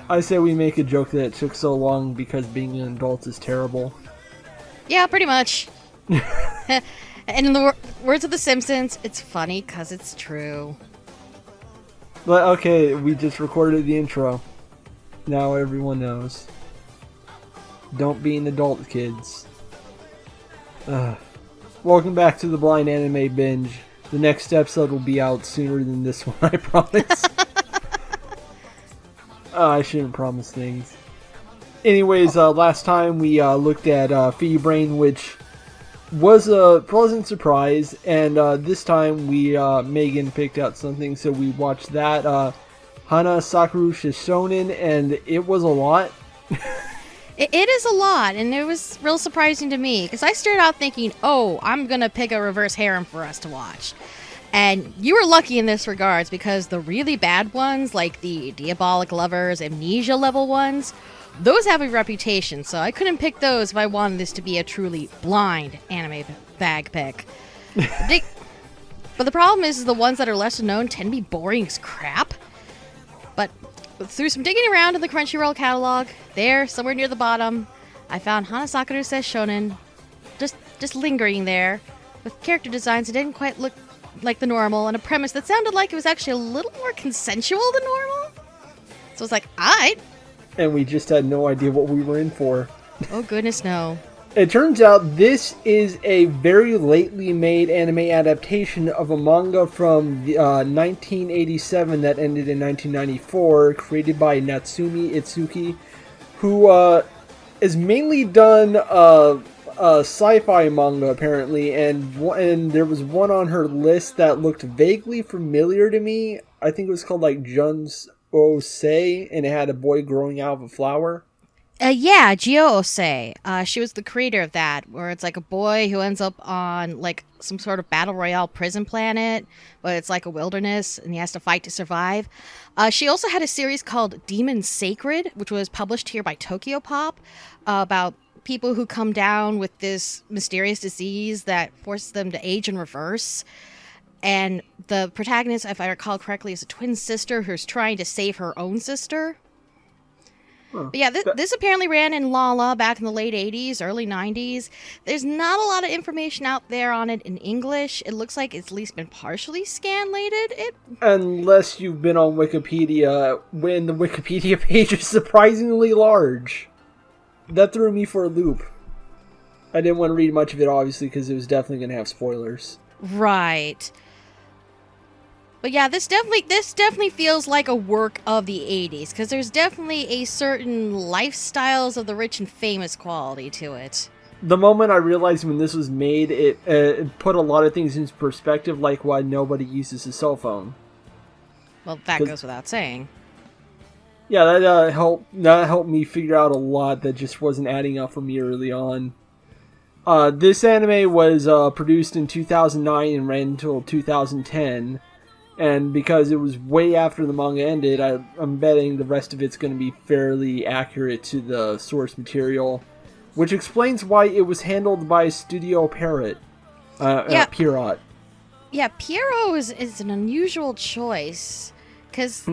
I say we make a joke that it took so long because being an adult is terrible. Yeah, pretty much. And in the words of The Simpsons, it's funny because it's true. But okay, we just recorded the intro. Now everyone knows. Don't be an adult, kids. Welcome back to the Blind Anime Binge. The next episode will be out sooner than this one, I promise. I shouldn't promise things. Anyways, last time we looked at Fee Brain, which was a pleasant surprise, and this time Megan picked out something, so we watched that. Hanasakeru Seishounen, and it was a lot. It is a lot, and it was real surprising to me, because I started out thinking, oh, I'm going to pick a reverse harem for us to watch. And you were lucky in this regards, because the really bad ones, like the Diabolic Lovers, Amnesia level ones, those have a reputation, so I couldn't pick those if I wanted this to be a truly blind anime bag pick. But the problem is the ones that are lesser known tend to be boring as crap. But through some digging around in the Crunchyroll catalog, there, somewhere near the bottom, I found Hanasakeru Seishounen just lingering there, with character designs that didn't quite look like the normal, and a premise that sounded like it was actually a little more consensual than normal. So I was like, alright. And we just had no idea what we were in for. Oh goodness, no. It turns out this is a very lately made anime adaptation of a manga from 1987 that ended in 1994, created by Natsumi Itsuki, who has mainly done sci-fi manga apparently, and there was one on her list that looked vaguely familiar to me. I think it was called like Jun's Osei, and it had a boy growing out of a flower. Yeah, Gyo Osei. She was the creator of that, where it's like a boy who ends up on like some sort of battle royale prison planet, but it's like a wilderness, and he has to fight to survive. She also had a series called Demon Sacred, which was published here by Tokyo Pop, about people who come down with this mysterious disease that forces them to age in reverse. And the protagonist, if I recall correctly, is a twin sister who's trying to save her own sister. Huh. But yeah, this apparently ran in Lala back in the late 80s, early 90s. There's not a lot of information out there on it in English. It looks like it's at least been partially scanlated. Unless you've been on Wikipedia, when the Wikipedia page is surprisingly large. That threw me for a loop. I didn't want to read much of it, obviously, because it was definitely going to have spoilers. Right. But yeah, this definitely feels like a work of the 80s, because there's definitely a certain lifestyles of the rich and famous quality to it. The moment I realized when this was made, it put a lot of things into perspective, like why nobody uses a cell phone. Well, that goes without saying. Yeah, that helped me figure out a lot that just wasn't adding up for me early on. This anime was produced in 2009 and ran until 2010. And because it was way after the manga ended, I'm betting the rest of it's going to be fairly accurate to the source material, which explains why it was handled by Studio Pierrot. Pierrot. Yeah, Pierrot is an unusual choice, because they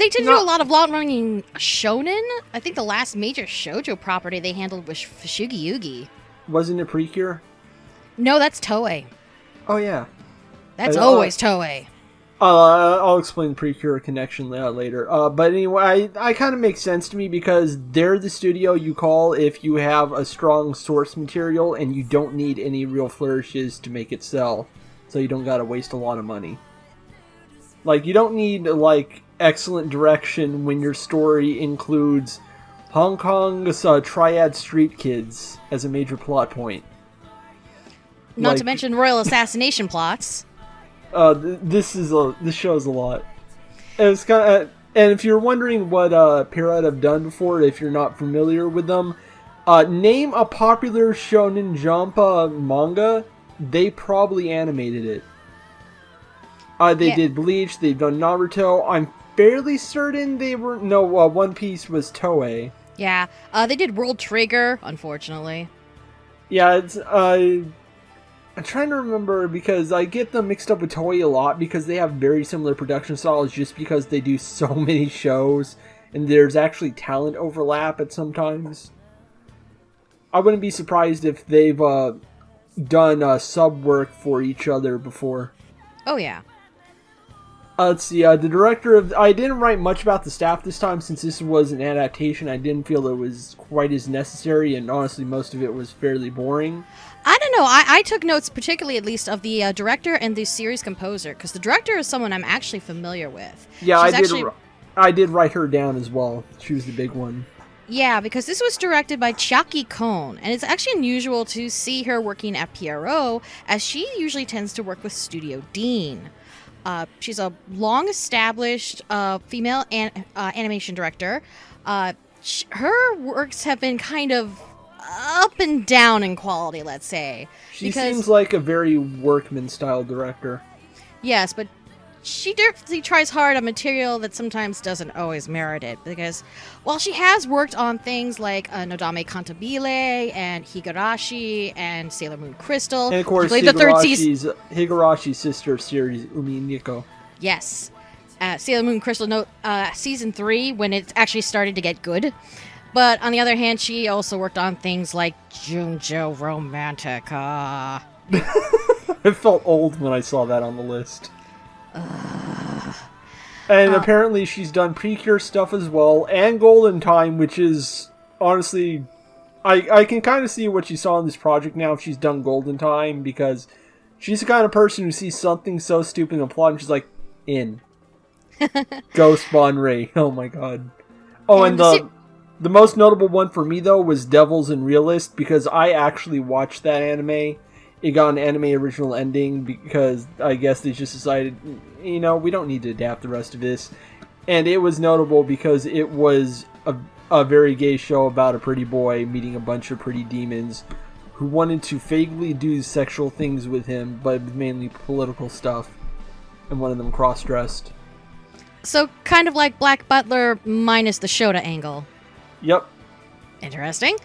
tend to do a lot of long-running shonen. I think the last major shoujo property they handled was Fushigi Yugi. Wasn't it Precure? No, that's Toei. Oh, yeah. That's always Toei. I'll explain the Precure connection later. But anyway, I kind of makes sense to me because they're the studio you call if you have a strong source material and you don't need any real flourishes to make it sell. So you don't gotta waste a lot of money. Like, you don't need, like, excellent direction when your story includes Hong Kong's Triad street kids as a major plot point. Not to mention royal assassination plots. This shows a lot. And it's kind of, and if you're wondering what Pierrot have done before, if you're not familiar with them, name a popular Shonen Jump manga. They probably animated it. They did Bleach. They've done Naruto. I'm fairly certain they were One Piece was Toei. Yeah, they did World Trigger, unfortunately. Yeah, it's I'm trying to remember because I get them mixed up with Toei a lot because they have very similar production styles just because they do so many shows and there's actually talent overlap at some times. I wouldn't be surprised if they've done sub work for each other before. Oh, yeah. Let's see, the director of... I didn't write much about the staff this time since this was an adaptation. I didn't feel it was quite as necessary, and honestly, most of it was fairly boring. I don't know. I took notes, particularly at least, of the director and the series composer, because the director is someone I'm actually familiar with. Yeah, I did write her down as well. She was the big one. Yeah, because this was directed by Chiaki Kon, and it's actually unusual to see her working at PRO, as she usually tends to work with Studio Dean. She's a long-established female animation director. Her works have been kind of up and down in quality, let's say. She seems like a very workman-style director. Yes, but she definitely tries hard on material that sometimes doesn't always merit it, because while she has worked on things like Nodame Cantabile and Higurashi and Sailor Moon Crystal, and of course Higurashi's sister series, Umi Nico. Yes. Sailor Moon Crystal Season 3, when it actually started to get good. But on the other hand, she also worked on things like Junjo Romantica. I felt old when I saw that on the list. And apparently she's done Precure stuff as well, and Golden Time, which is, honestly, I can kind of see what she saw in this project now if she's done Golden Time, because she's the kind of person who sees something so stupid in the plot and she's like, in. Go spawn Ray. Oh my god. Oh, and the most notable one for me, though, was Devils and Realist, because I actually watched that anime. It got an anime original ending because I guess they just decided, we don't need to adapt the rest of this. And it was notable because it was a very gay show about a pretty boy meeting a bunch of pretty demons who wanted to vaguely do sexual things with him, but mainly political stuff. And one of them cross-dressed. So kind of like Black Butler minus the Shota angle. Yep. Interesting.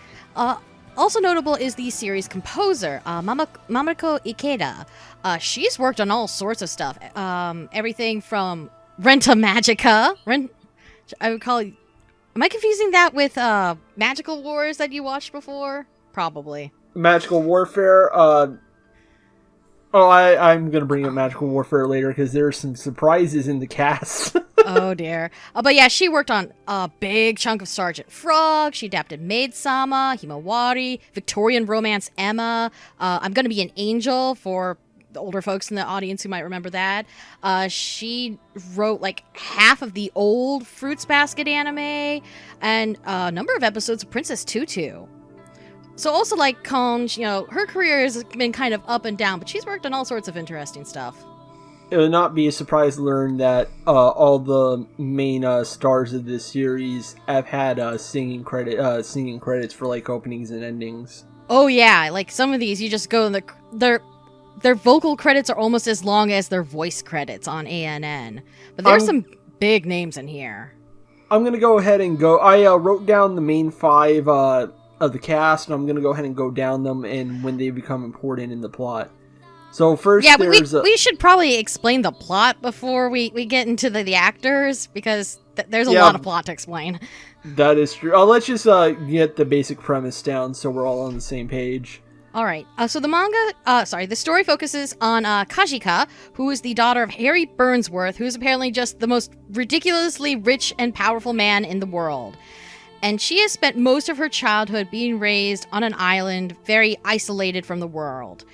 Also notable is the series composer, Mamako Ikeda. She's worked on all sorts of stuff. Everything from Renta Magica. I would call it... Am I confusing that with Magical Wars that you watched before? Probably. Magical Warfare. I'm going to bring up Magical Warfare later because there are some surprises in the cast. Oh, dear. But yeah, she worked on a big chunk of Sergeant Frog. She adapted Maid-sama, Himawari, Victorian Romance Emma. I'm Gonna Be an Angel for the older folks in the audience who might remember that. She wrote like half of the old Fruits Basket anime and a number of episodes of Princess Tutu. So also like Kon, her career has been kind of up and down, but she's worked on all sorts of interesting stuff. It would not be a surprise to learn that all the main stars of this series have had singing credits for like openings and endings. Oh yeah, like some of these you just go and their vocal credits are almost as long as their voice credits on ANN. But there's some big names in here. I'm gonna go ahead and go. I wrote down the main 5 of the cast, and I'm gonna go ahead and go down them and when they become important in the plot. So first, yeah, we should probably explain the plot before we get into the actors, because there's a lot of plot to explain. That is true. Let's just get the basic premise down so we're all on the same page. All right. So the story focuses on Kajika, who is the daughter of Harry Burnsworth, who is apparently just the most ridiculously rich and powerful man in the world. And she has spent most of her childhood being raised on an island, very isolated from the world.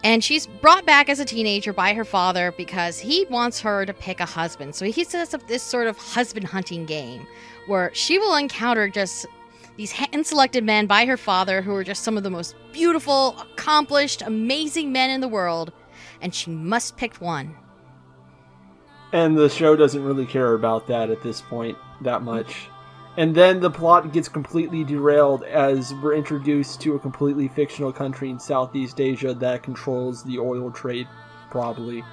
And she's brought back as a teenager by her father because he wants her to pick a husband. So he sets up this sort of husband hunting game where she will encounter just these hand-selected men by her father who are just some of the most beautiful, accomplished, amazing men in the world. And she must pick one. And the show doesn't really care about that at this point that much. And then the plot gets completely derailed as we're introduced to a completely fictional country in Southeast Asia that controls the oil trade, probably.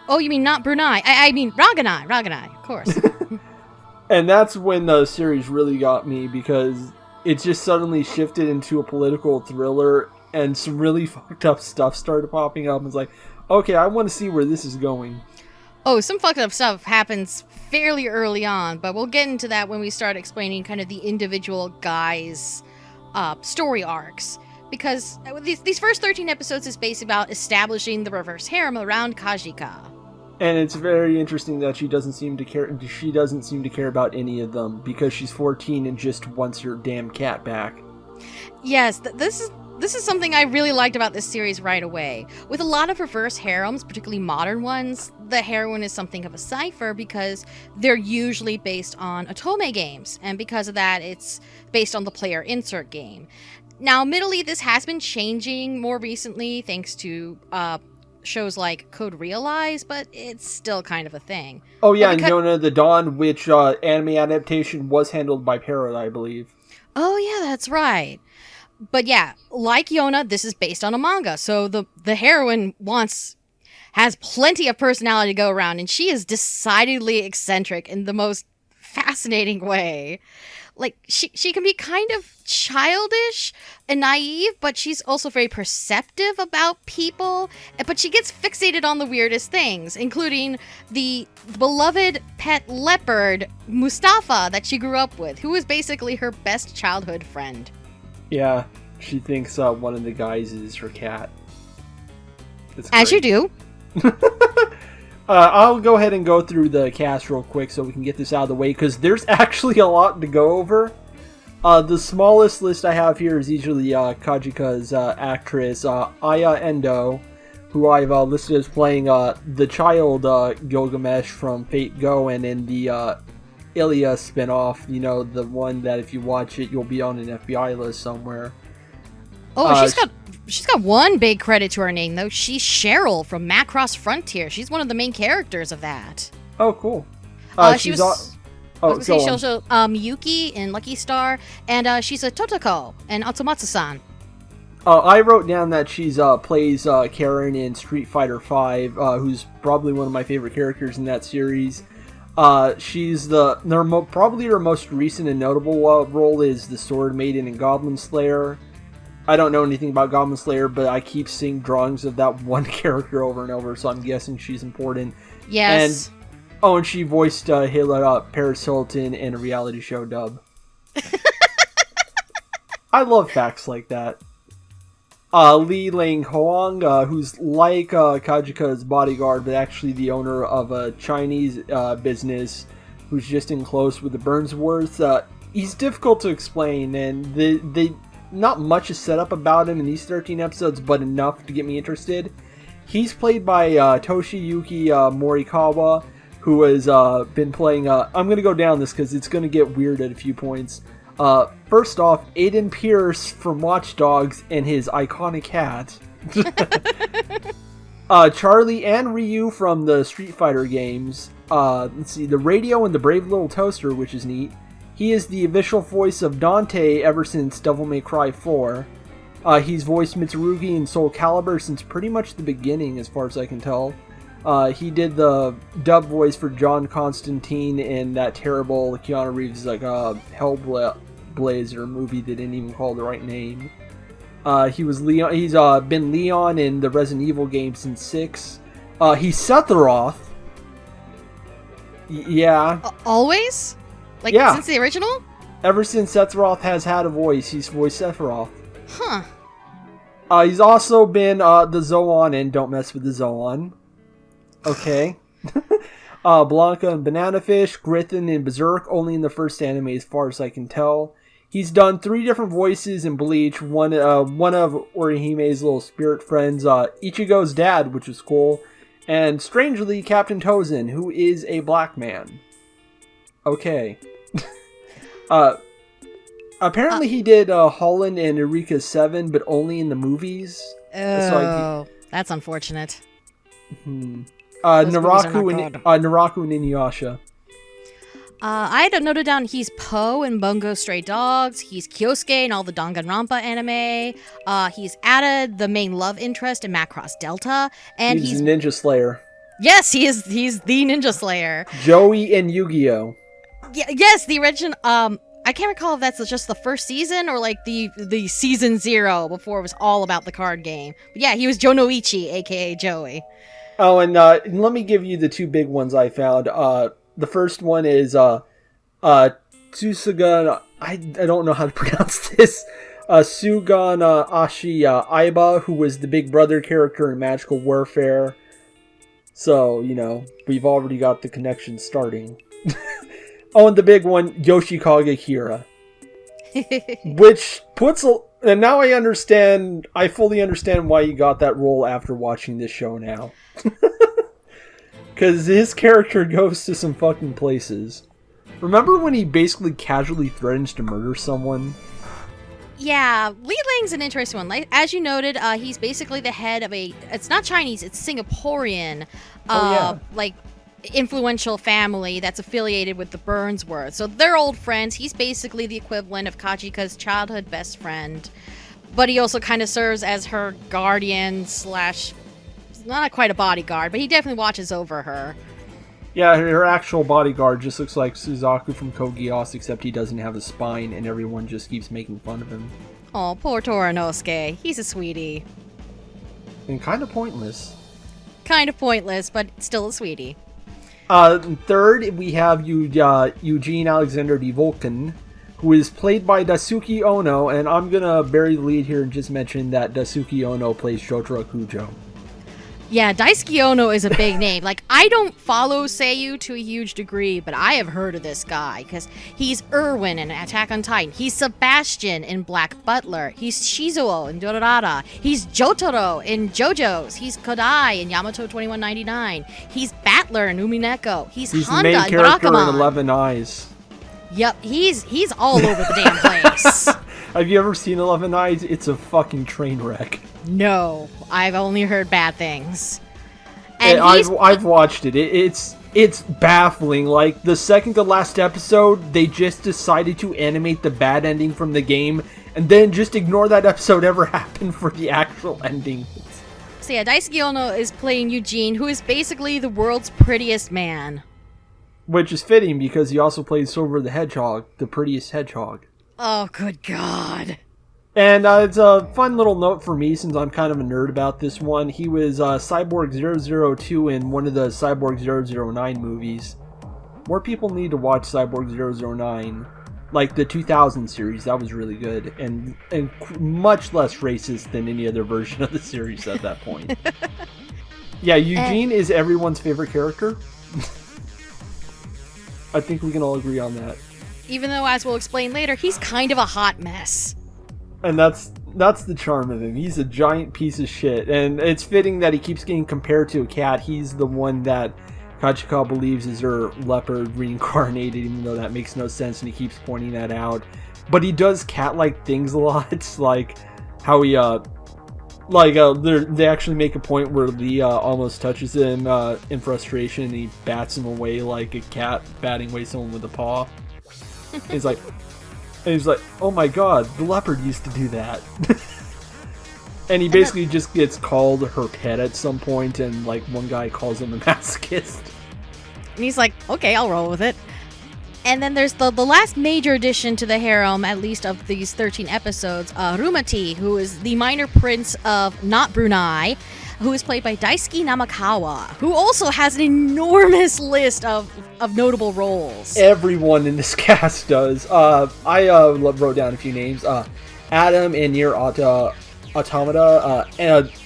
Oh, you mean not Brunei? I mean Raganai, of course. And that's when the series really got me, because it just suddenly shifted into a political thriller, and some really fucked up stuff started popping up. It's like, okay, I want to see where this is going. Oh, some fucked up stuff happens fairly early on, but we'll get into that when we start explaining kind of the individual guys' story arcs. Because these first 13 episodes is based about establishing the reverse harem around Kajika. And it's very interesting that she doesn't seem to care. She doesn't seem to care about any of them because she's 14 and just wants her damn cat back. Yes, this is something I really liked about this series right away. With a lot of reverse harems, particularly modern ones, the heroine is something of a cipher because they're usually based on otome games, and because of that, it's based on the player insert game. Now, admittedly, this has been changing more recently thanks to shows like Code Realize, but it's still kind of a thing. Oh yeah, and Yona the Dawn, which anime adaptation was handled by Parrot, I believe. Oh yeah, that's right. But yeah, like Yona, this is based on a manga, so the heroine has plenty of personality to go around, and she is decidedly eccentric in the most fascinating way. Like, she can be kind of childish and naive, but she's also very perceptive about people. But she gets fixated on the weirdest things, including the beloved pet leopard, Mustafa, that she grew up with, who was basically her best childhood friend. Yeah, she thinks one of the guys is her cat. As you do. I'll go ahead and go through the cast real quick so we can get this out of the way, because there's actually a lot to go over. The smallest list I have here is usually Kajika's actress, Aya Endo, who I've listed as playing the child Gilgamesh from Fate Go, and in the Ilya spinoff, you know, the one that if you watch it, you'll be on an FBI list somewhere. Oh, she's got one big credit to her name, though. She's Cheryl from Macross Frontier. She's one of the main characters of that. Oh, cool. She was Shojo Yuki in Lucky Star, and she's a Totoko in Atsumatsu-san. I wrote down that she's plays Karen in Street Fighter V, who's probably one of my favorite characters in that series. She's probably her most recent and notable role is the Sword Maiden in Goblin Slayer. I don't know anything about Goblin Slayer, but I keep seeing drawings of that one character over and over, so I'm guessing she's important. Yes. And she voiced Paris Hilton in a reality show dub. I love facts like that. Li Lang Hoang, who's like Kajika's bodyguard, but actually the owner of a Chinese business, who's just in close with the Burnsworth. He's difficult to explain, and they not much is set up about him in these 13 episodes, but enough to get me interested. He's played by Toshiyuki Morikawa, who has been playing... I'm going to go down this because it's going to get weird at a few points. First off, Aiden Pierce from Watch Dogs and his iconic hat. Charlie and Ryu from the Street Fighter games. Let's see, the radio and the Brave Little Toaster, which is neat. He is the official voice of Dante ever since Devil May Cry 4. He's voiced Mitsurugi in Soul Calibur since pretty much the beginning, as far as I can tell. He did the dub voice for John Constantine in that terrible Keanu Reeves Hellblazer movie that didn't even call the right name. He's been Leon in the Resident Evil games since 6. He's Sephiroth. Yeah. Always? Like, yeah. Since the original? Ever since Sephiroth has had a voice, he's voiced Sephiroth. Huh. He's also been the Zoan in Don't Mess with the Zoan. Okay. Blanca and Banana Fish, Grithin in Berserk, only in the first anime as far as I can tell. He's done 3 different voices in Bleach, one of Orihime's little spirit friends, Ichigo's dad, which is cool, and strangely, Captain Tozen, who is a black man. Okay. Apparently he did Holland and Eureka 7, but only in the movies. Oh, that's unfortunate. Naraku and Inuyasha. I had noted down he's Po in Bungo Stray Dogs. He's Kyosuke in all the Danganronpa anime. He's Ada, the main love interest in Macross Delta, and he's Ninja Slayer. Yes, he's the Ninja Slayer. Joey in Yu-Gi-Oh. Yes, the original. I can't recall if that's just the first season or like the season 0 before it was all about the card game. But yeah, he was Jonoichi, aka Joey. Oh, and let me give you the two big ones I found. The first one is Tsusuga. I don't know how to pronounce this. Sugan Ashi Aiba, who was the big brother character in Magical Warfare. So, we've already got the connection starting. Oh, and the big one, Yoshikage Kira. Which puts... And now I fully understand why you got that role after watching this show now. Because his character goes to some fucking places. Remember when he basically casually threatens to murder someone? Yeah, Li Lang's an interesting one. Like, as you noted, he's basically the head of it's not Chinese, it's Singaporean, influential family that's affiliated with the Burnsworth. So they're old friends. He's basically the equivalent of Kachika's childhood best friend. But he also kind of serves as her guardian / not quite a bodyguard, but he definitely watches over her. Yeah, her actual bodyguard just looks like Suzaku from Code Geass, except he doesn't have a spine, and everyone just keeps making fun of him. Oh, poor Toranosuke. He's a sweetie. And kind of pointless. Kind of pointless, but still a sweetie. Third, we have Eugene Alexander de Vulcan, who is played by Daisuke Ono, and I'm gonna bury the lead here and just mention that Daisuke Ono plays Jotaro Kujo. Yeah, Daisuke Ono is a big name. Like, I don't follow Seiyu to a huge degree, but I have heard of this guy, because he's Erwin in Attack on Titan. He's Sebastian in Black Butler. He's Shizuo in Dorara. He's Jotaro in JoJo's. He's Kodai in Yamato 2199. He's Battler in Umineko. He's Honda the main in character Barakamon. in 11 Eyes. Yep, he's all over the damn place. Have you ever seen 11 Eyes? It's a fucking train wreck. No, I've only heard bad things. And I've watched it. It's baffling. Like, the second to last episode, they just decided to animate the bad ending from the game, and then just ignore that episode ever happened for the actual ending. So yeah, Daisuke Ono is playing Eugene, who is basically the world's prettiest man. Which is fitting, because he also plays Silver the Hedgehog, the prettiest hedgehog. Oh, good God. And it's a fun little note for me, since I'm kind of a nerd about this one. He was Cyborg 002 in one of the Cyborg 009 movies. More people need to watch Cyborg 009. Like the 2000 series, that was really good. And much less racist than any other version of the series at that point. Yeah, Eugene is everyone's favorite character. I think we can all agree on that. Even though, as we'll explain later, he's kind of a hot mess. And that's the charm of him. He's a giant piece of shit. And it's fitting that he keeps getting compared to a cat. He's the one that Kachika believes is her leopard reincarnated, even though that makes no sense, and he keeps pointing that out. But he does cat-like things a lot. It's like how he, they actually make a point where Lee almost touches him in frustration, and he bats him away like a cat batting away someone with a paw. He's like, oh my god, the leopard used to do that. And he basically just gets called her pet at some point, and like one guy calls him a masochist. And he's like, okay, I'll roll with it. And then there's the last major addition to the harem, at least of these 13 episodes, Rumati, who is the minor prince of not Brunei, who is played by Daisuke Namakawa, who also has an enormous list of notable roles. Everyone in this cast does. I wrote down a few names. Adam and Nier Automata.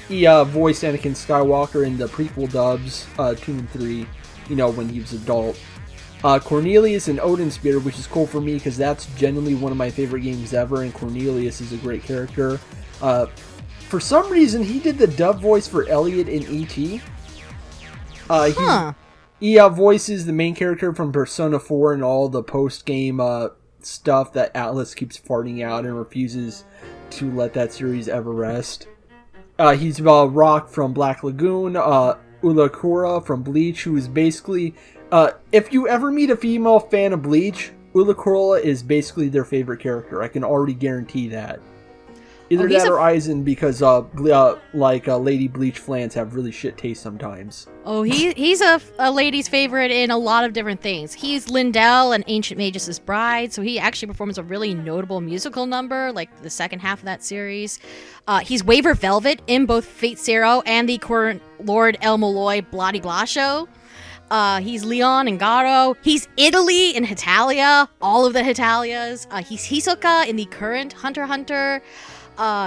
He voiced Anakin Skywalker in the prequel dubs, 2 and 3, when he was adult. Cornelius and Odin Spear, which is cool for me because that's genuinely one of my favorite games ever, and Cornelius is a great character. For some reason, he did the dub voice for Elliot in E.T. He voices the main character from Persona 4 and all the post-game stuff that Atlas keeps farting out and refuses to let that series ever rest. He's Rock from Black Lagoon, Ulakura from Bleach, who is basically... if you ever meet a female fan of Bleach, Ulakura is basically their favorite character. I can already guarantee that. Either that or Aizen, because Lady Bleach flans have really shit taste sometimes. Oh, he's a lady's favorite in a lot of different things. He's Lindell in Ancient Magus' Bride, so he actually performs a really notable musical number, like the second half of that series. He's Waver Velvet in both Fate Zero and the current Lord El Molloy Blah De Blah show. He's Leon in Garo. He's Italy in Hetalia, all of the Hetalias. He's Hisoka in the current Hunter x Hunter.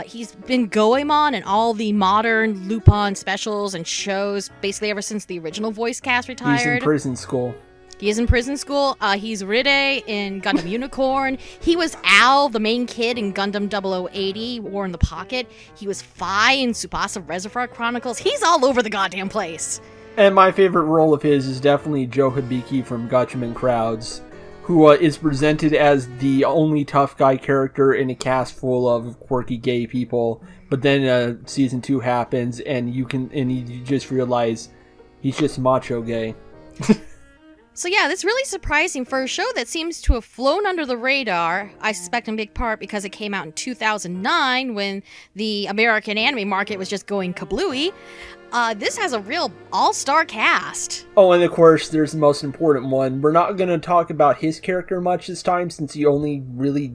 He's been Goemon in all the modern Lupin specials and shows, basically ever since the original voice cast retired. He's in prison school. He is in prison school. He's Ride in Gundam Unicorn. He was Al, the main kid in Gundam 0080, War in the Pocket. He was Phi in Tsubasa Reservoir Chronicles. He's all over the goddamn place. And my favorite role of his is definitely Joe Hibiki from Gatchaman Crowds, who is presented as the only tough guy character in a cast full of quirky gay people. But then season 2 happens, and you just realize he's just macho gay. So yeah, that's really surprising for a show that seems to have flown under the radar. I suspect in big part because it came out in 2009 when the American anime market was just going kablooey. This has a real all-star cast. Oh, and of course, there's the most important one. We're not going to talk about his character much this time since he only really,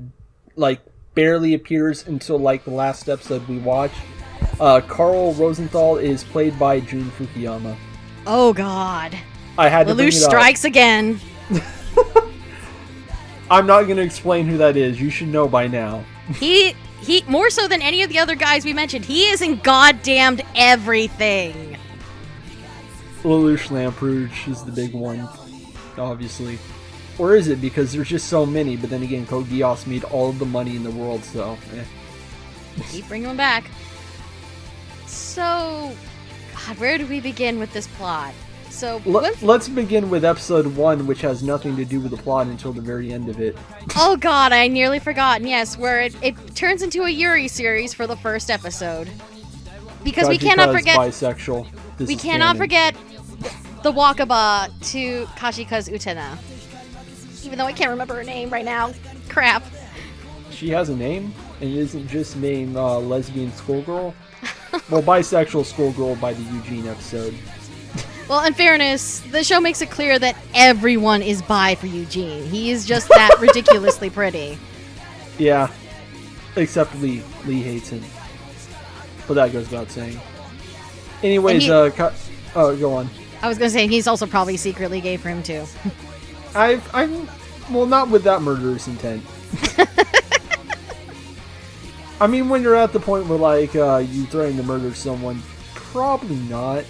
barely appears until, the last episode we watched. Carl Rosenthal is played by Jun Fukuyama. Oh, God. I had to bring it up. Lelouch strikes again. I'm not going to explain who that is. You should know by now. He more so than any of the other guys we mentioned, he is in goddamned everything. Lelouch Lamperouge is the big one, obviously. Or is it? Because there's just so many, but then again, Code Geass made all of the money in the world, so... Keep bringing them back. So... God, where do we begin with this plot? So let's begin with episode 1, which has nothing to do with the plot until the very end of it. Oh god, I nearly forgotten. Yes, where it turns into a Yuri series for the first episode. Because we cannot forget bisexual. We cannot forget the Wakaba to Kashika's Utena. Even though I can't remember her name right now. Crap. She has a name, and it isn't just named lesbian schoolgirl. Well, bisexual schoolgirl by the Eugene episode. Well, in fairness, the show makes it clear that everyone is bi for Eugene. He is just that ridiculously pretty. Yeah. Except Lee. Lee hates him. But that goes without saying. Anyways, go on. I was going to say, he's also probably secretly gay for him, too. Well, not with that murderous intent. I mean, when you're at the point where, you threaten to murder someone, probably not.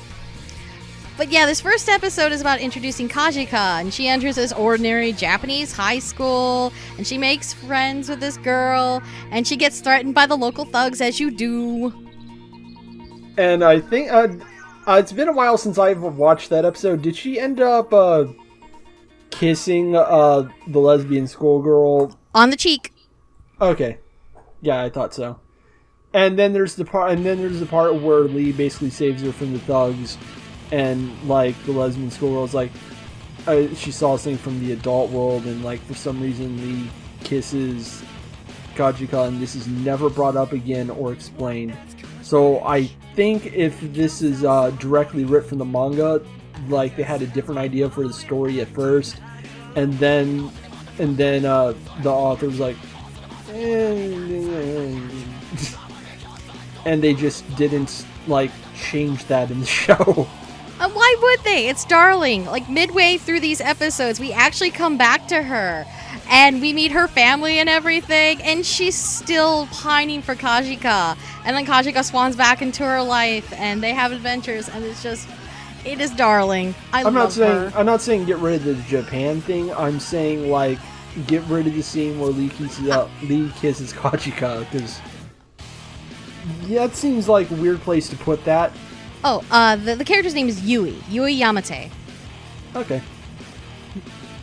But yeah, this first episode is about introducing Kajika, and she enters this ordinary Japanese high school, and she makes friends with this girl, and she gets threatened by the local thugs, as you do. And I think it's been a while since I've watched that episode. Did she end up kissing the lesbian schoolgirl? On the cheek. Okay. Yeah, I thought so. And then there's the part where Lee basically saves her from the thugs. And, the lesbian schoolgirl's she saw something from the adult world, and, for some reason, Lee kisses Kajika, and this is never brought up again or explained. So, I think if this is directly ripped from the manga, they had a different idea for the story at first, and then the author was like, and they just didn't, change that in the show. Why would they? It's darling. Midway through these episodes, we actually come back to her. And we meet her family and everything. And she's still pining for Kajika. And then Kajika swans back into her life. And they have adventures. And it is darling. I'm not saying get rid of the Japan thing. I'm saying, get rid of the scene where Lee kisses Kajika. Because that seems like a weird place to put that. Oh, the character's name is Yui Yamate. Okay.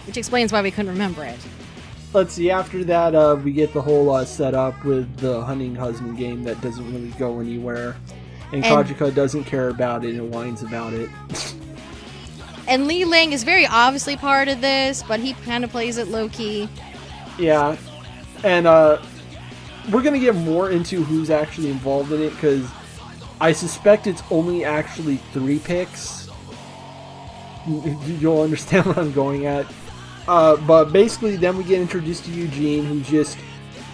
Which explains why we couldn't remember it. Let's see, after that, we get the whole setup with the hunting husband game that doesn't really go anywhere. And Kajika doesn't care about it and whines about it. And Li Ling is very obviously part of this, but he kind of plays it low-key. Yeah. And we're going to get more into who's actually involved in it, because I suspect it's only actually 3 picks. You'll understand what I'm going at. But basically, then we get introduced to Eugene, who's just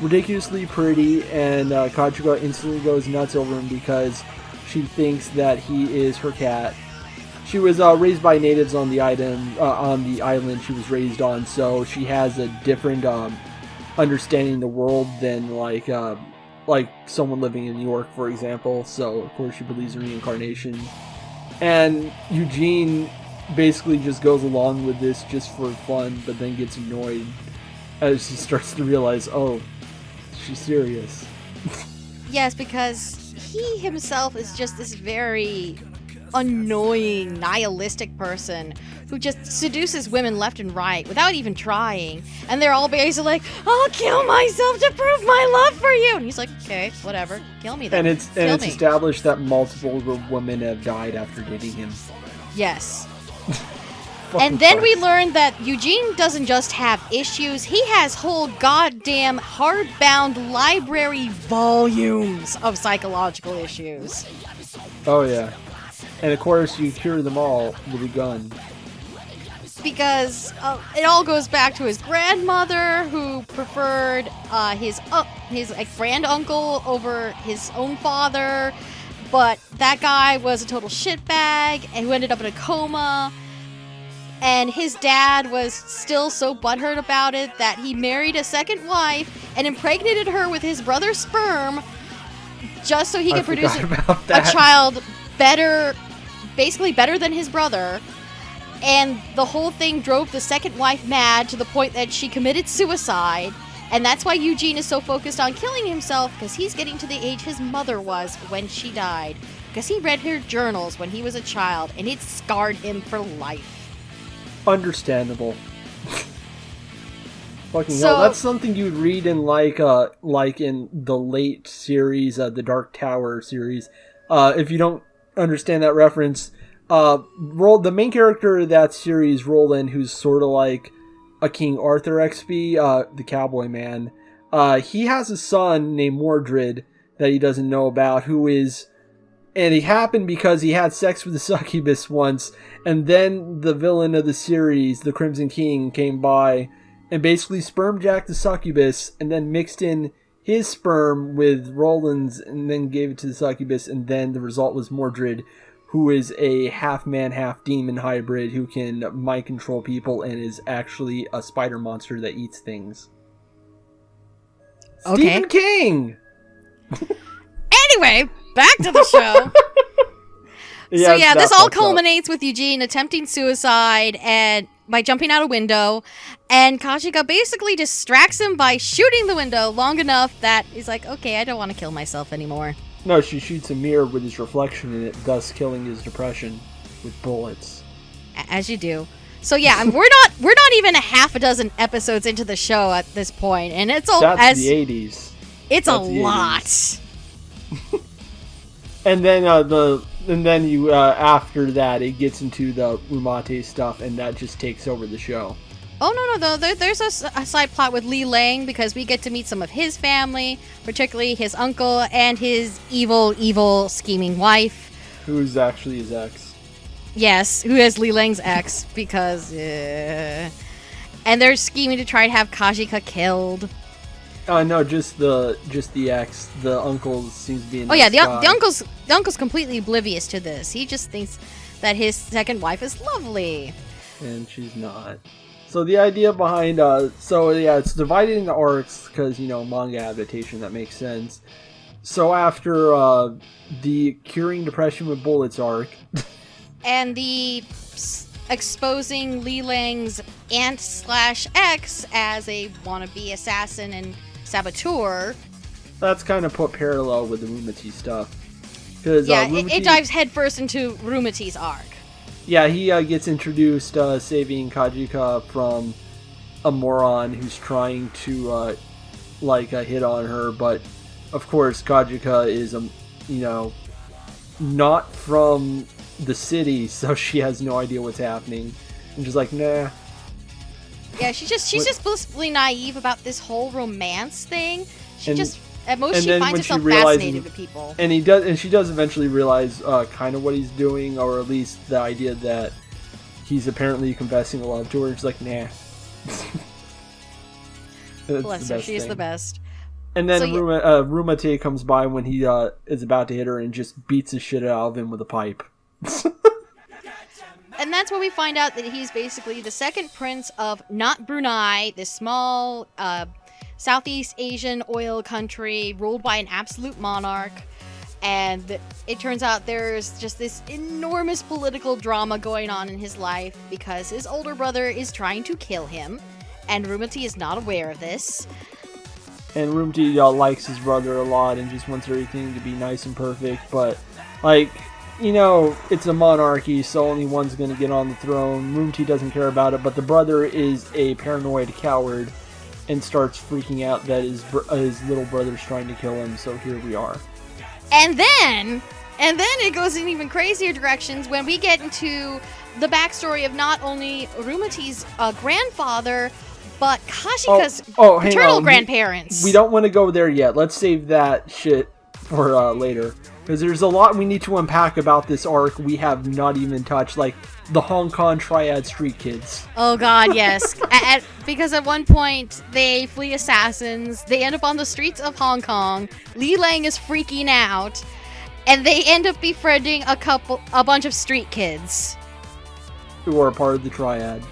ridiculously pretty, and Kachiko instantly goes nuts over him because she thinks that he is her cat. She was raised by natives on the island she was raised on, so she has a different understanding of the world than like someone living in New York, for example. So of course she believes in reincarnation, and Eugene basically just goes along with this just for fun, but then gets annoyed as he starts to realize, oh, she's serious. Yes, because he himself is just this very annoying, nihilistic person who just seduces women left and right without even trying. And they're all basically like, I'll kill myself to prove my love for you. And he's like, okay, whatever, kill me then. And it's established that multiple women have died after dating him. Yes. And then we learned that Eugene doesn't just have issues, he has whole goddamn hardbound library volumes of psychological issues. Oh yeah. And of course you cure them all with a gun. Because it all goes back to his grandmother, who preferred his grand-uncle over his own father. But that guy was a total shitbag, and who ended up in a coma. And his dad was still so butthurt about it that he married a second wife and impregnated her with his brother's sperm just so he could produce a child basically better than his brother. And the whole thing drove the second wife mad to the point that she committed suicide. And that's why Eugene is so focused on killing himself, because he's getting to the age his mother was when she died. Because he read her journals when he was a child, and it scarred him for life. Understandable. Fucking hell, that's something you'd read in like in the late series, the Dark Tower series. If you don't understand that reference, the main character of that series, Roland, who's sort of like a King Arthur XP, the cowboy man, he has a son named Mordred that he doesn't know about, and it happened because he had sex with a succubus once, and then the villain of the series, the Crimson King, came by and basically sperm-jacked the succubus, and then mixed in his sperm with Roland's, and then gave it to the succubus, and then the result was Mordred, who is a half-man, half-demon hybrid who can mind control people and is actually a spider monster that eats things. Okay. Stephen King! Anyway, back to the show. This all culminates with Eugene attempting suicide and by jumping out a window, and Kachika basically distracts him by shooting the window long enough that he's like, okay, I don't want to kill myself anymore. No, she shoots a mirror with his reflection in it, thus killing his depression with bullets. As you do. So yeah, we're not even a half a dozen episodes into the show at this point, and it's That's the 80s. It's a lot. 80s. And then after that, it gets into the Umate stuff, and that just takes over the show. Oh, no, there's a side plot with Lain, because we get to meet some of his family, particularly his uncle and his evil, scheming wife. Who's actually his ex. Yes, who is Lain's ex, because... And they're scheming to try to have Kajika killed. No, just the ex. The uncle seems to be in. Oh yeah, the uncle's completely oblivious to this. He just thinks that his second wife is lovely, and she's not. So the idea behind it's divided into arcs because manga adaptation, that makes sense. So after the curing depression with bullets arc, and the exposing Li Lang's aunt/ex as a wannabe assassin and saboteur. That's kind of put parallel with the Rumati stuff. It dives headfirst into Rumati's arc. Yeah, he gets introduced saving Kajika from a moron who's trying to hit on her, but of course Kajika is not from the city, so she has no idea what's happening, and just like, nah. Yeah, she's just blissfully naive about this whole romance thing. She just At most, And she then finds when she herself realizes- fascinated with people. And she does eventually realize kind of what he's doing, or at least the idea that he's apparently confessing love to her. She's like, nah. Bless her, she is the best. And then So, yeah. Rumate comes by when he is about to hit her and just beats the shit out of him with a pipe. And that's when we find out that he's basically the second prince of not Brunei, this small Southeast Asian oil country ruled by an absolute monarch. And it turns out there's just this enormous political drama going on in his life because his older brother is trying to kill him. And Rumate is not aware of this. And Rumate likes his brother a lot and just wants everything to be nice and perfect. But, like, you know, it's a monarchy, so only one's going to get on the throne. Rumate doesn't care about it, but the brother is a paranoid coward and starts freaking out that his little brother's trying to kill him, so here we are. And then it goes in even crazier directions when we get into the backstory of not only Rumate's grandfather, but Kashika's paternal grandparents. We don't want to go there yet. Let's save that shit for later. Because there's a lot we need to unpack about this arc we have not even touched, like the Hong Kong Triad street kids. Oh god, yes. Because at one point, they flee assassins, they end up on the streets of Hong Kong, Lain is freaking out, and they end up befriending a bunch of street kids. Who are part of the Triad.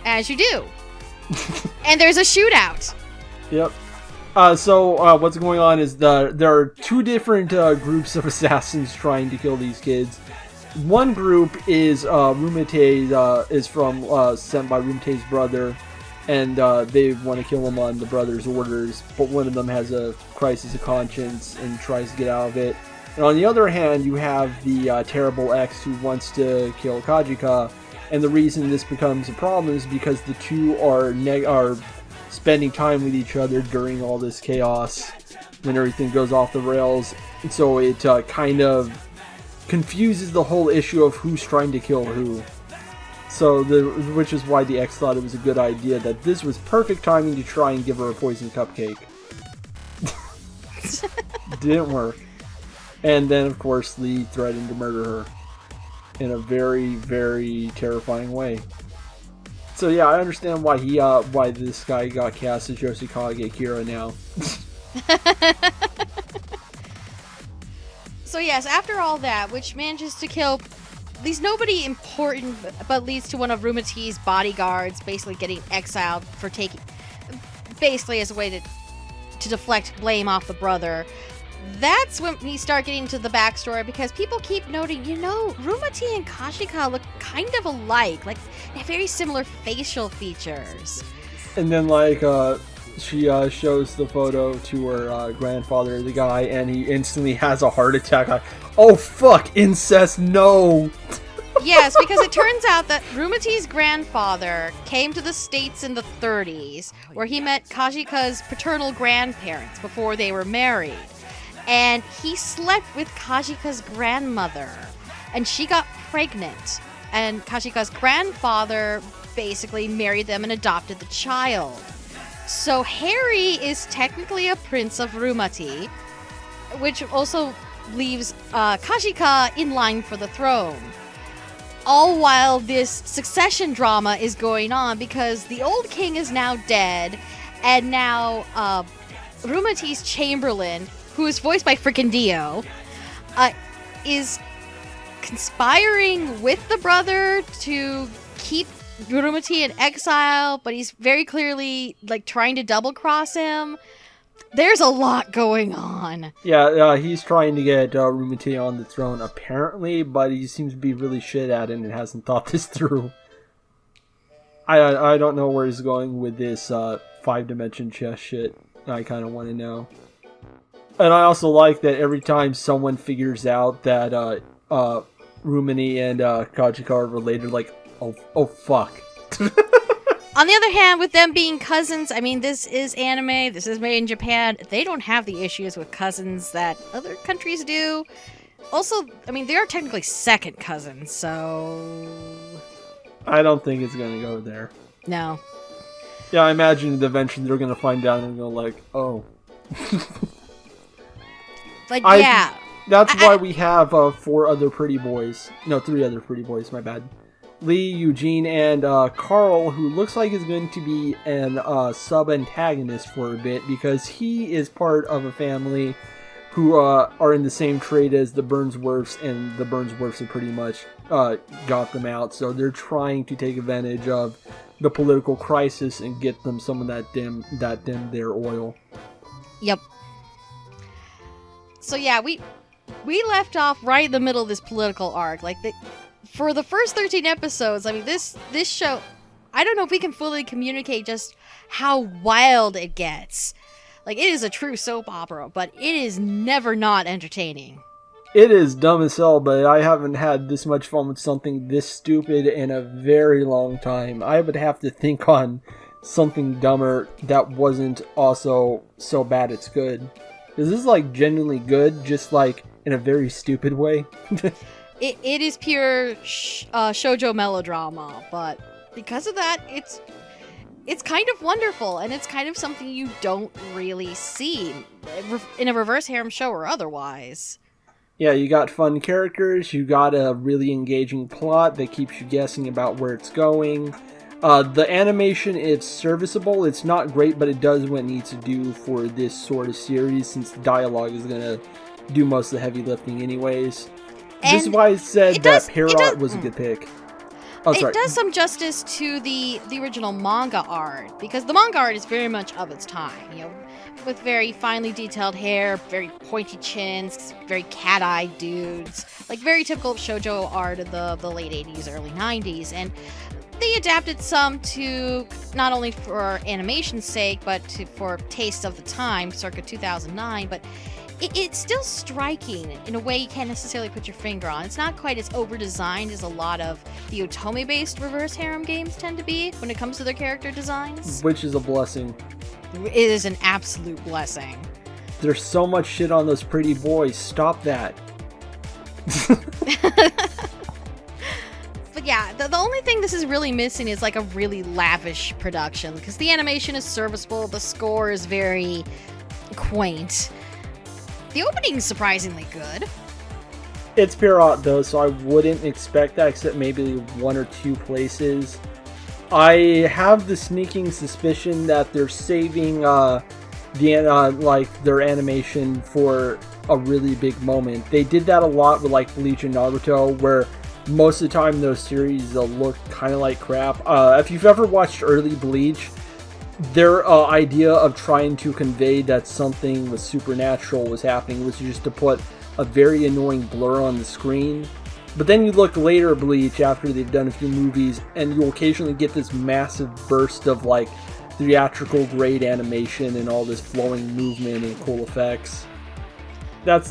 As you do. And there's a shootout. Yep. So what's going on is there are two different groups of assassins trying to kill these kids. One group is Rumate is from sent by Rumate's brother, and they want to kill him on the brother's orders. But one of them has a crisis of conscience and tries to get out of it. And on the other hand, you have the terrible ex who wants to kill Kajika. And the reason this becomes a problem is because the two are spending time with each other during all this chaos when everything goes off the rails. And so it kind of confuses the whole issue of who's trying to kill who. So, which is why the ex thought it was a good idea that this was perfect timing to try and give her a poison cupcake. Didn't work. And then, of course, Lee threatened to murder her in a very, very terrifying way. So yeah, I understand why why this guy got cast as Yoshikage Kira now. So yes, after all that, which manages to kill least nobody important, but leads to one of Rumate's bodyguards basically getting exiled for taking, basically as a way to deflect blame off the brother. That's when we start getting to the backstory, because people keep noting, Rumate and Kashika look kind of alike. Like, they have very similar facial features. And then, she shows the photo to her grandfather, the guy, and he instantly has a heart attack. Like, oh, fuck, incest, no! Yes, because it turns out that Rumate's grandfather came to the States in the 30s, where he met Kashika's paternal grandparents before they were married. And he slept with Kashika's grandmother, and she got pregnant. And Kashika's grandfather basically married them and adopted the child. So Harry is technically a prince of Rumate, which also leaves Kashika in line for the throne. All while this succession drama is going on, because the old king is now dead, and now Rumate's chamberlain, who is voiced by frickin' Dio, is conspiring with the brother to keep Rumate in exile, but he's very clearly trying to double cross him. There's a lot going on. Yeah, he's trying to get Rumate on the throne apparently, but he seems to be really shit at it and hasn't thought this through. I don't know where he's going with this 5-dimension chess shit. I kind of want to know. And I also like that every time someone figures out that Rumate and Kajika are related, oh fuck. On the other hand, with them being cousins, I mean, this is anime, this is made in Japan. They don't have the issues with cousins that other countries do. Also, I mean, they are technically second cousins, so... I don't think it's gonna go there. No. Yeah, I imagine eventually they're gonna find out and go oh. But yeah. That's why we have 4 other pretty boys. No, 3 other pretty boys, my bad. Lee, Eugene, and Carl, who looks like is going to be an sub-antagonist for a bit, because he is part of a family who are in the same trade as the Burnsworths, and the Burnsworths have pretty much got them out, so they're trying to take advantage of the political crisis and get them some of that dim their oil. Yep. So yeah, we left off right in the middle of this political arc. Like, for the first 13 episodes, I mean, this show, I don't know if we can fully communicate just how wild it gets. Like, it is a true soap opera, but it is never not entertaining. It is dumb as hell, but I haven't had this much fun with something this stupid in a very long time. I would have to think on something dumber that wasn't also so bad it's good. This is, like, genuinely good, just, like, in a very stupid way. It is pure shoujo melodrama, but because of that, it's kind of wonderful, and it's kind of something you don't really see in a reverse harem show or otherwise. Yeah, you got fun characters, you got a really engaging plot that keeps you guessing about where it's going. The animation is serviceable. It's not great, but it does what it needs to do for this sort of series, since the dialogue is going to do most of the heavy lifting anyways. This is why I said that Parrot was a good pick. Oh, sorry. It does some justice to the original manga art, because the manga art is very much of its time, you know, with very finely detailed hair, very pointy chins, very cat-eyed dudes, like very typical of shoujo art of the late 80s, early 90s, and they adapted some to, not only for animation's sake, but for taste of the time, circa 2009, but it's still striking in a way you can't necessarily put your finger on. It's not quite as over-designed as a lot of the otome-based reverse harem games tend to be when it comes to their character designs. Which is a blessing. It is an absolute blessing. There's so much shit on those pretty boys. Stop that. But yeah, the only thing this is really missing is like a really lavish production, because the animation is serviceable, the score is very quaint. The opening is surprisingly good. It's Parrot though, so I wouldn't expect that, except maybe 1 or 2 places. I have the sneaking suspicion that they're saving their animation for a really big moment. They did that a lot with like Bleach and Naruto, where most of the time those series look kind of like crap. If you've ever watched early Bleach, their idea of trying to convey that something was supernatural was happening was just to put a very annoying blur on the screen. But then you look later at Bleach after they've done a few movies, and you'll occasionally get this massive burst of like theatrical grade animation and all this flowing movement and cool effects. If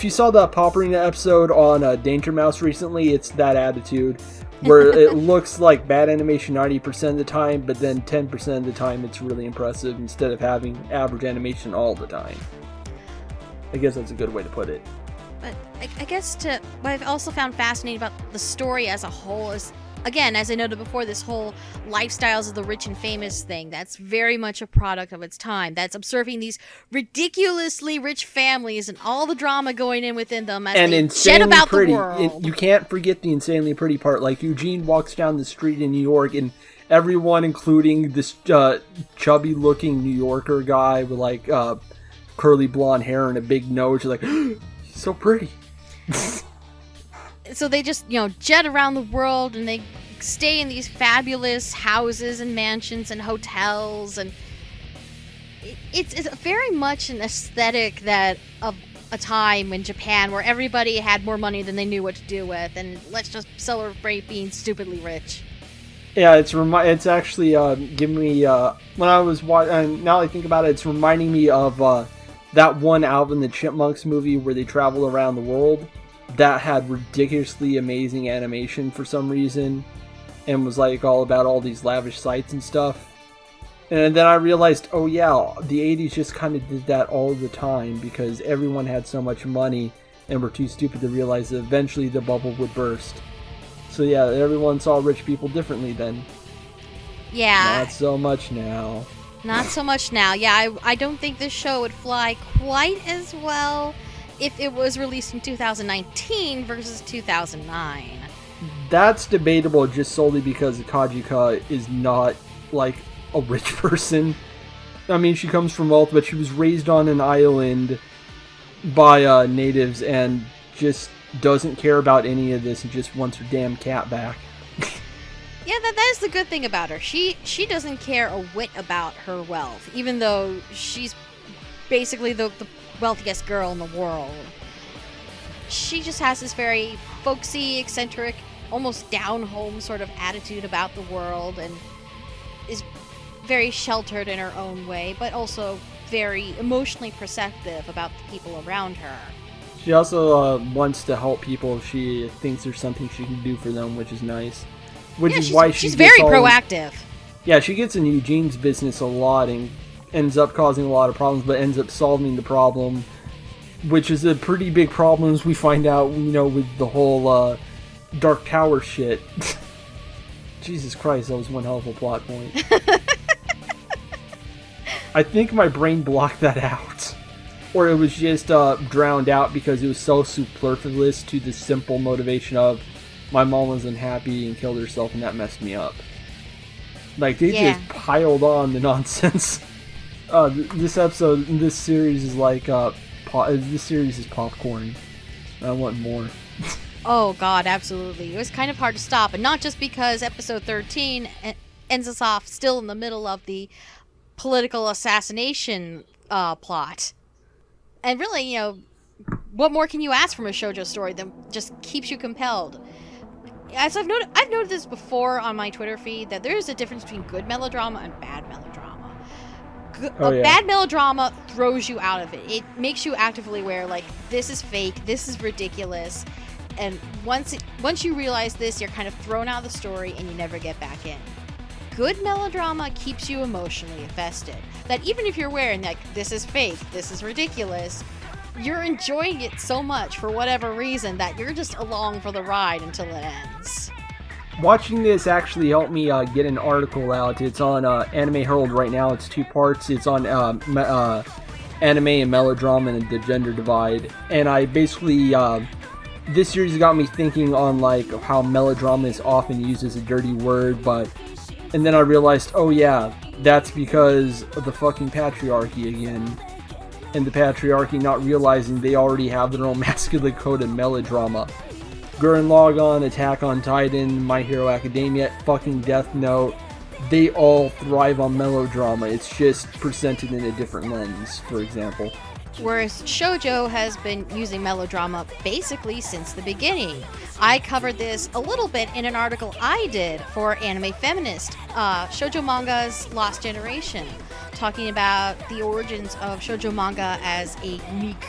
you saw the Pop Arena episode on Danger Mouse recently, it's that attitude. Where it looks like bad animation 90% of the time, but then 10% of the time it's really impressive instead of having average animation all the time. I guess that's a good way to put it. But I guess what I've also found fascinating about the story as a whole is, again, as I noted before, this whole lifestyles of the rich and famous thing, that's very much a product of its time. That's observing these ridiculously rich families and all the drama going in within them as they jet about the world. You can't forget the insanely pretty part. Like, Eugene walks down the street in New York, and everyone, including this chubby-looking New Yorker guy with, like, curly blonde hair and a big nose, are like, he's so pretty. So they just, jet around the world, and they stay in these fabulous houses and mansions and hotels, and it's very much an aesthetic that of a time in Japan where everybody had more money than they knew what to do with, and let's just celebrate being stupidly rich. Yeah, it's actually giving me when I was watching. Now I think about it, it's reminding me of that one Alvin the Chipmunks movie where they travel around the world. That had ridiculously amazing animation for some reason, and was like all about all these lavish sights and stuff. And then I realized, oh yeah, the 80s just kind of did that all the time because everyone had so much money and were too stupid to realize that eventually the bubble would burst. So yeah, everyone saw rich people differently then. Yeah. Not so much now. Not so much now. Yeah, I don't think this show would fly quite as well if it was released in 2019 versus 2009. That's debatable just solely because Kajika is not, like, a rich person. I mean, she comes from wealth, but she was raised on an island by natives and just doesn't care about any of this and just wants her damn cat back. Yeah, that is the good thing about her. She doesn't care a whit about her wealth, even though she's basically the wealthiest girl in the world. She just has this very folksy, eccentric, almost down-home sort of attitude about the world, and is very sheltered in her own way, but also very emotionally perceptive about the people around her. She also wants to help people if she thinks there's something she can do for them, which is nice. Which is why she's very proactive. Yeah, she gets in Eugene's business a lot and ends up causing a lot of problems, but ends up solving the problem, which is a pretty big problem as we find out, with the whole Dark Tower shit. Jesus Christ, that was one hell of a plot point. I think my brain blocked that out. Or it was just drowned out because it was so superfluous to the simple motivation of my mom was unhappy and killed herself, and that messed me up. Like, they just piled on the nonsense. This series is like, this series is popcorn. I want more. Oh god, absolutely. It was kind of hard to stop, and not just because episode 13 ends us off still in the middle of the political assassination plot. And really, what more can you ask from a shoujo story that just keeps you compelled? As I've noted this before on my Twitter feed, that there is a difference between good melodrama and bad melodrama. Bad melodrama throws you out of it. It makes you actively aware, like, this is fake, this is ridiculous, and once you realize this, you're kind of thrown out of the story and you never get back in. Good melodrama keeps you emotionally invested. That even if you're aware and like, this is fake, this is ridiculous, you're enjoying it so much for whatever reason that you're just along for the ride until it ends. Watching this actually helped me get an article out. It's on Anime Herald right now. It's 2 parts. It's on anime and melodrama and the gender divide. And I basically, this series got me thinking on like how melodrama is often used as a dirty word, and then I realized, oh yeah, that's because of the fucking patriarchy again. And the patriarchy not realizing they already have their own masculine code of melodrama. Gurren Lagann, Attack on Titan, My Hero Academia, fucking Death Note, they all thrive on melodrama. It's just presented in a different lens, for example. Whereas shoujo has been using melodrama basically since the beginning. I covered this a little bit in an article I did for Anime Feminist, Shoujo Manga's Lost Generation, talking about the origins of shoujo manga as a unique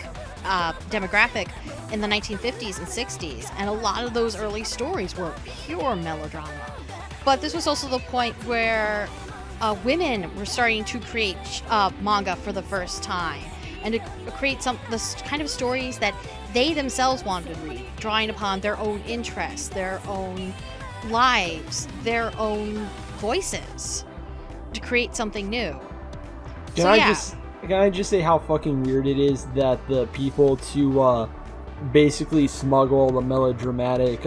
demographic in the 1950s and 60s, and a lot of those early stories were pure melodrama. But this was also the point where women were starting to create manga for the first time, and to create the kind of stories that they themselves wanted to read, drawing upon their own interests, their own lives, their own voices, to create something new. Can I just say how fucking weird it is that the people to basically smuggle the melodramatic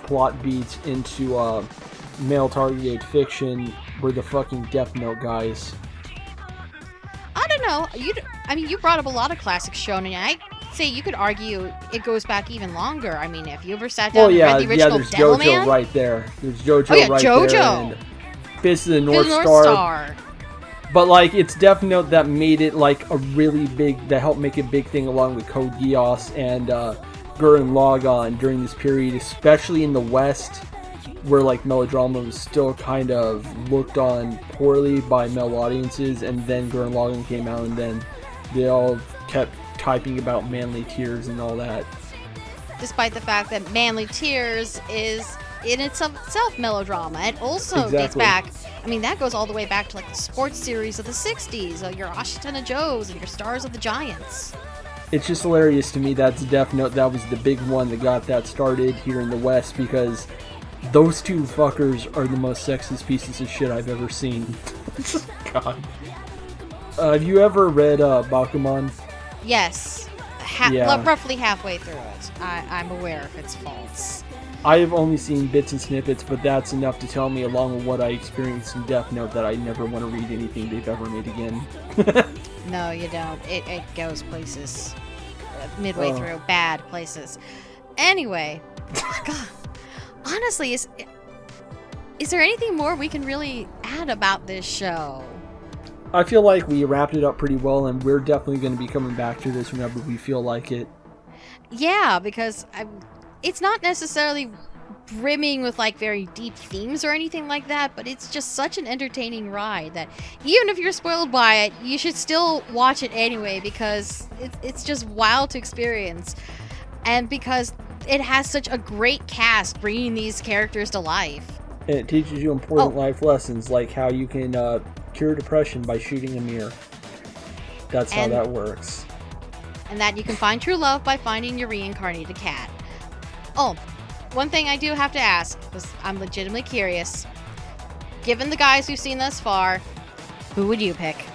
plot beats into male-targeted fiction were the fucking Death Note guys? I don't know. You brought up a lot of classic shonen. I'd say you could argue it goes back even longer. I mean, if you ever sat down and read the original there's Devilman? JoJo right there. There's JoJo right JoJo. there. And Fist of the North Star. But, like, it's Death Note that made it, like, a really big, that helped make a big thing along with Code Geass and Gurren Lagann during this period, especially in the West, where, like, melodrama was still kind of looked on poorly by male audiences, and then Gurren Lagann came out, and then they all kept typing about manly tears and all that. Despite the fact that Manly Tears is in itself melodrama. It also dates back, that goes all the way back to like the sports series of the 60s, your Ashitana Joes and your Stars of the Giants. It's just hilarious to me that's Death Note. That was the big one that got that started here in the West, because those two fuckers are the most sexist pieces of shit I've ever seen. God. Have you ever read Bakuman? Yes. Yeah. Roughly halfway through it. I'm aware of its faults. I have only seen bits and snippets, but that's enough to tell me, along with what I experienced in Death Note, that I never want to read anything they've ever made again. No, you don't. It goes places. Midway through. Bad places. Anyway. God. Honestly, is there anything more we can really add about this show? I feel like we wrapped it up pretty well, and we're definitely going to be coming back to this whenever we feel like it. Yeah, because it's not necessarily brimming with like very deep themes or anything like that, but it's just such an entertaining ride that even if you're spoiled by it, you should still watch it anyway, because it's just wild to experience, and because it has such a great cast bringing these characters to life. And it teaches you important life lessons, like how you can cure depression by shooting a mirror. That's how that works. And that you can find true love by finding your reincarnated cat. Oh, one thing I do have to ask, because I'm legitimately curious. Given the guys we've seen thus far, who would you pick?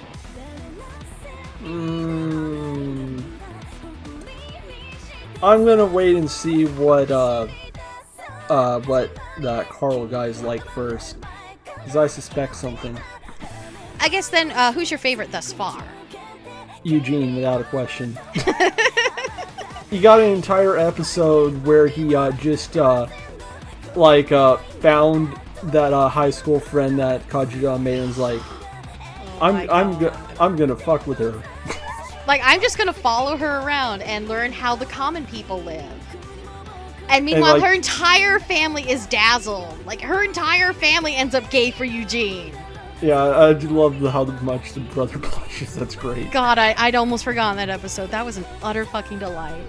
I'm gonna wait and see what that Carl guy's like first, because I suspect something. I guess then, who's your favorite thus far? Eugene, without a question. He got an entire episode where he just found that high school friend that Kajira made, and was like, I'm gonna fuck with her. Like, I'm just gonna follow her around and learn how the common people live. And meanwhile, her entire family is dazzled. Like, her entire family ends up gay for Eugene. Yeah, I do love how much the brother blushes. That's great. God, I'd almost forgotten that episode. That was an utter fucking delight.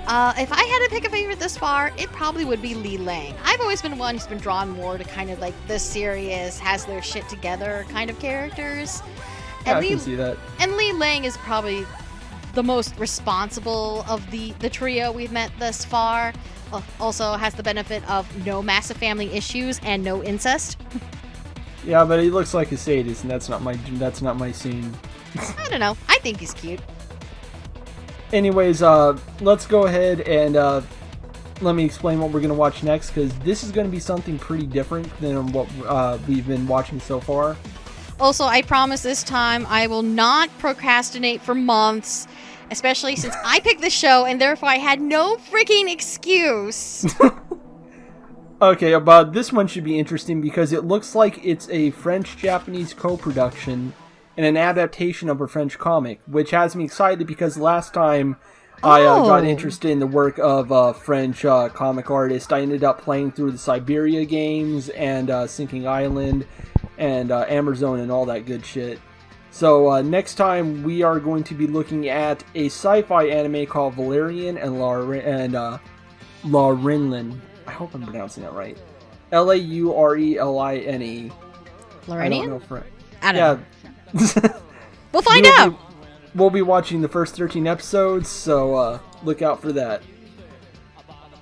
If I had to pick a favorite this far, it probably would be Lain. I've always been one who's been drawn more to kind of like the serious, has their shit together kind of characters. Yeah, I can see that. And Lain is probably the most responsible of the trio we've met thus far. Also has the benefit of no massive family issues and no incest. Yeah, but he looks like a sadist, and that's not my scene. I don't know. I think he's cute. Anyways, let's go ahead and let me explain what we're going to watch next, because this is going to be something pretty different than what we've been watching so far. Also, I promise this time I will not procrastinate for months, especially since I picked the show and therefore I had no freaking excuse. Okay, but this one should be interesting because it looks like it's a French-Japanese co-production and an adaptation of a French comic, which has me excited because last time I got interested in the work of a French comic artist, I ended up playing through the Siberia games and Sinking Island and Amazon and all that good shit. So next time we are going to be looking at a sci-fi anime called Valerian and Laurinlen. I hope I'm pronouncing that right. Laurelene. Laurelian? I don't know French. I don't know. We'll find out. We'll be watching the first 13 episodes, so look out for that.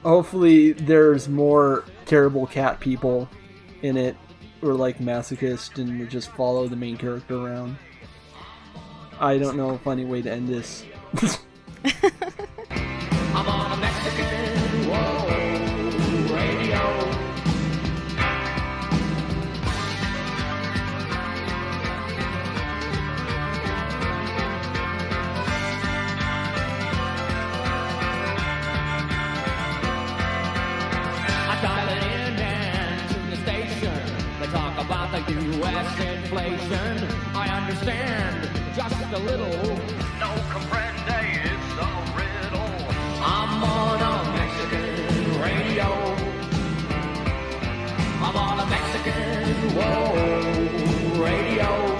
Hopefully there's more terrible cat people in it, or like masochist, and we just follow the main character around. I don't know a funny way to end this. I'm on a Mexican radio. I dial it in and to the station. They talk about the U.S. inflation. I understand just a little. No comprende, it's a riddle. I'm on a Mexican radio. I'm on a Mexican radio.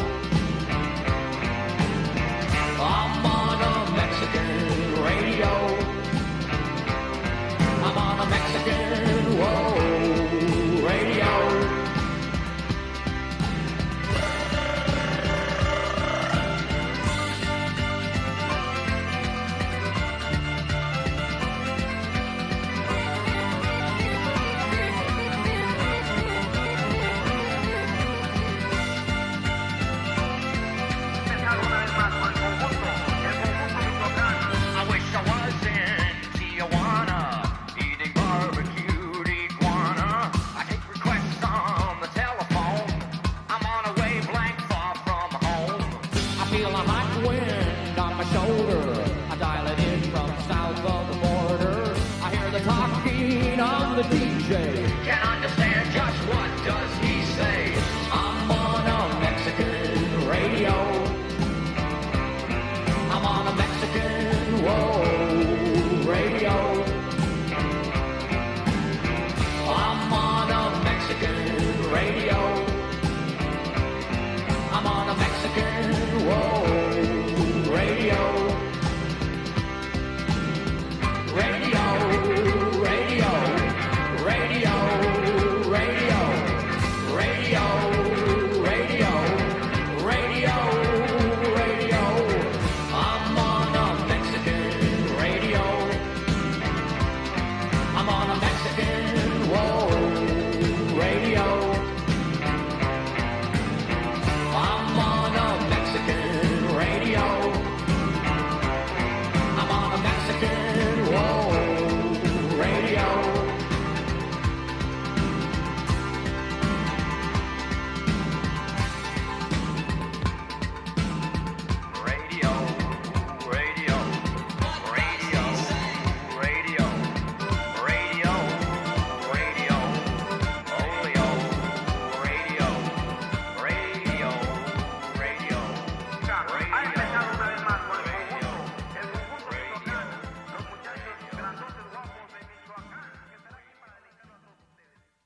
I'm on a Mexican radio. I'm on a Mexican radio. a hot wind on my shoulder. I dial it in from south of the border. I hear the talking of the DJ. Can't understand just what does he say. I'm on a Mexican radio. I'm on a Mexican, whoa, radio. I'm on a Mexican radio.